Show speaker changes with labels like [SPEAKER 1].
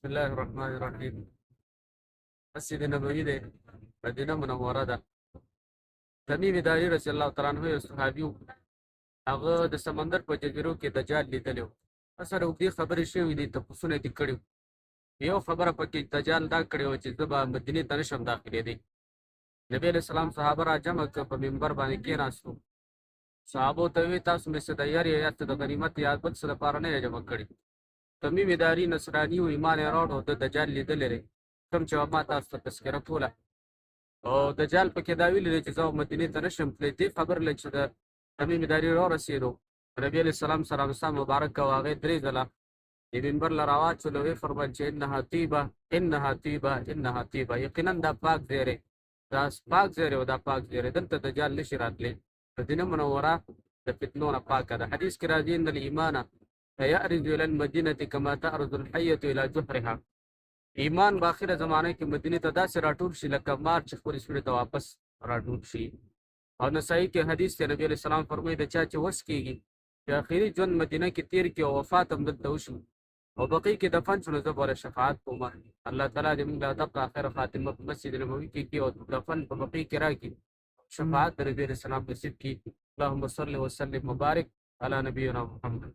[SPEAKER 1] بسم الله الرحمن الرحیم. مسجد نبوي دی، مدینه منوره ده. تمیم داري رضی الله تعالی عنہ یو صحابي و. هغه د سمندر په جزیرو کې دجال لیدلی و. سره اوږدې خبرې شوي دي، تپوسونه یې کړي وو. یو خبره پکې دجال دا کړې وه چې زه به مدینې ته نشم داخلېدی. نبي علیه السلام صحابه را جمع کړه، په منبر باندې کېناستو. صحابو ته وویل تاسو مې څه د یارې یا څه د غنیمت یا بل څه لپاره نه یې جمع کړي. تمیم داري نصراني و، ایمان یې راوړ او د دجال لیدلی دی، کوم چې ما تاسو ته تذکره کوله. او دجال پکې دا ویلي دی چې زه مدینې ته نشم تللی. دې خبر له چې د تمیم داري راورسېدو، نبي علیه السلام سره مسا مبارکه و، هغې درې ځله د منبر له راواچولو، ویې فرمایل چې انها طیبه انها طیبه انها طیبه، یقینا دا پاک ځای دی، دا پاک ځای دی او دا پاک ځای دی، دلته دجال نشي راتلی. مدینه منوره د فتنو نه پاکه ده. حدیث کې راځي ان الایمان یعرض الی المدینه کما تعرض الحیة الی جحرها. ایمان په اخره زمانه کې مدینې ته داسې راټول شي لکه مار چې خپلې سوړې ته واپس راټول شي. او نسائی کې حدیث کې نبی علیه السلام فرمایي د چا چې وس کېږي چې آخري ژوند مدینه کې تیر کړي او وفات هم دلته وشي او بقي کې دفن شو، نو زه به شفاعت کوم. الله تعالی دې موږ له دغه آخره خاتمه په مسجد نبوي کې کړي او دفن په بقي کې راکړي، شفاعت د نبی علیه السلام نصیب کړي. اللهم صل وسلم وبارک علی نبینا محمد.